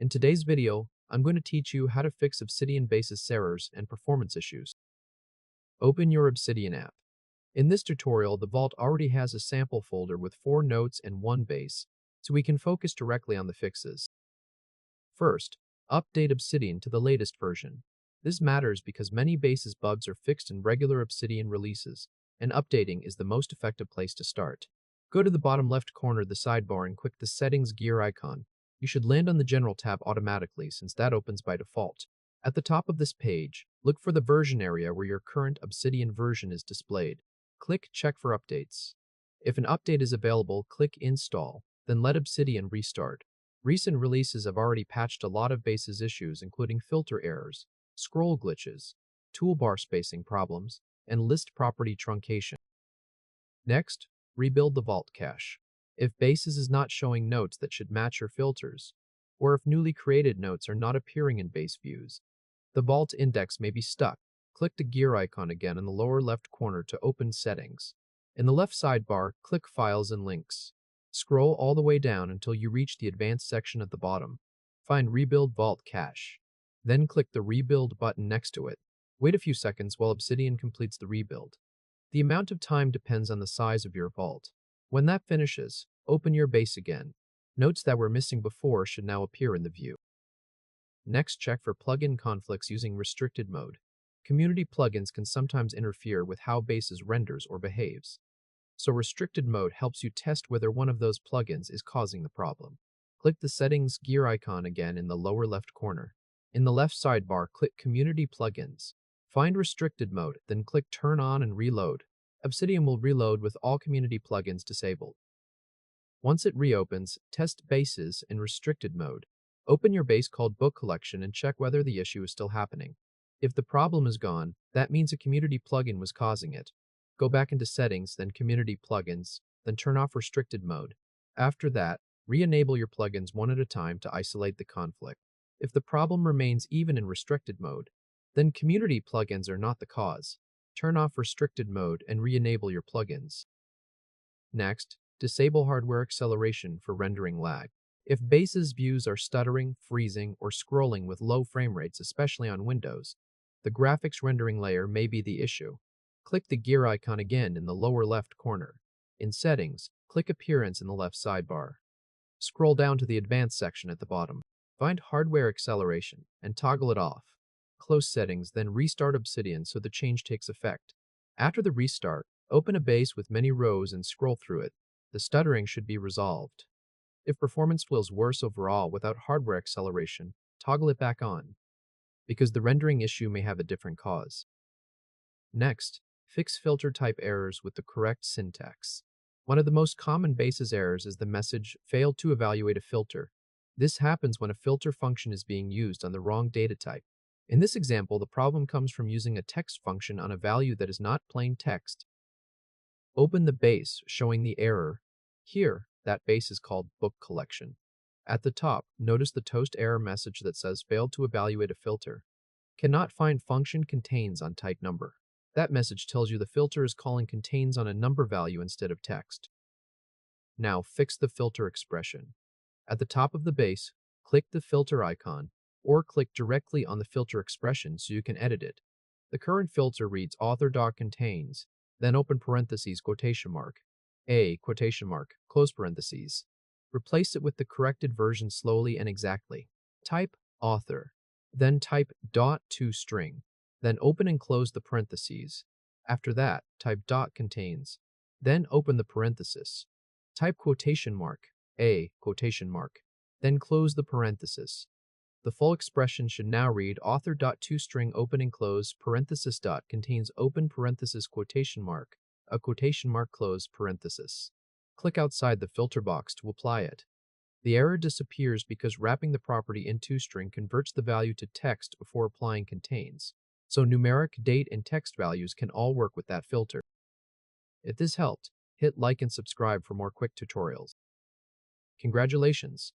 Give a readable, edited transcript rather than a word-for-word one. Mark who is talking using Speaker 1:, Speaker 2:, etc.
Speaker 1: In today's video, I'm going to teach you how to fix Obsidian Bases errors and performance issues. Open your Obsidian app. In this tutorial, the Vault already has a sample folder with 4 notes and 1 base, so we can focus directly on the fixes. First, update Obsidian to the latest version. This matters because many bases bugs are fixed in regular Obsidian releases, and updating is the most effective place to start. Go to the bottom left corner of the sidebar and click the Settings gear icon. You should land on the General tab automatically since that opens by default. At the top of this page, look for the version area where your current Obsidian version is displayed. Click Check for updates. If an update is available, click Install, then let Obsidian restart. Recent releases have already patched a lot of bases issues including filter errors, scroll glitches, toolbar spacing problems, and list property truncation. Next, rebuild the Vault cache. If Bases is not showing notes that should match your filters, or if newly created notes are not appearing in base views, the Vault index may be stuck. Click the gear icon again in the lower left corner to open Settings. In the left sidebar, click Files and Links. Scroll all the way down until you reach the Advanced section at the bottom. Find Rebuild Vault Cache. Then click the Rebuild button next to it. Wait a few seconds while Obsidian completes the rebuild. The amount of time depends on the size of your vault. When that finishes, open your base again. Notes that were missing before should now appear in the view. Next, check for plugin conflicts using restricted mode. Community plugins can sometimes interfere with how Bases renders or behaves. So restricted mode helps you test whether one of those plugins is causing the problem. Click the Settings gear icon again in the lower left corner. In the left sidebar, click Community Plugins. Find restricted mode, then click Turn on and Reload. Obsidian will reload with all community plugins disabled. Once it reopens, test Bases in restricted mode. Open your base called Book Collection and check whether the issue is still happening. If the problem is gone, that means a community plugin was causing it. Go back into Settings, then Community Plugins, then turn off restricted mode. After that, re-enable your plugins one at a time to isolate the conflict. If the problem remains even in restricted mode, then community plugins are not the cause. Turn off restricted mode and re-enable your plugins. Next, disable hardware acceleration for rendering lag. If Bases views are stuttering, freezing, or scrolling with low frame rates, especially on Windows, the graphics rendering layer may be the issue. Click the gear icon again in the lower left corner. In Settings, click Appearance in the left sidebar. Scroll down to the Advanced section at the bottom. Find Hardware Acceleration and toggle it off. Close Settings, then restart Obsidian so the change takes effect. After the restart, open a base with many rows and scroll through it. The stuttering should be resolved. If performance feels worse overall without hardware acceleration, toggle it back on, because the rendering issue may have a different cause. Next, fix filter type errors with the correct syntax. One of the most common Bases errors is the message, "Failed to evaluate a filter." This happens when a filter function is being used on the wrong data type. In this example, the problem comes from using a text function on a value that is not plain text. Open the base showing the error. Here, that base is called Book Collection. At the top, notice the toast error message that says failed to evaluate a filter. Cannot find function contains on type number. That message tells you the filter is calling contains on a number value instead of text. Now fix the filter expression. At the top of the base, click the filter icon, or click directly on the filter expression so you can edit it. The current filter reads Author.contains, then open parentheses quotation mark, a quotation mark, close parentheses. Replace it with the corrected version slowly and exactly. Type Author, then type .toString, then open and close the parentheses. After that, type .contains, then open the parenthesis. Type quotation mark, a quotation mark, then close the parenthesis. The full expression should now read Author.toString open and close parenthesis dot contains open parenthesis quotation mark, a quotation mark close parenthesis. Click outside the filter box to apply it. The error disappears because wrapping the property in toString converts the value to text before applying contains, so numeric, date, and text values can all work with that filter. If this helped, hit like and subscribe for more quick tutorials. Congratulations!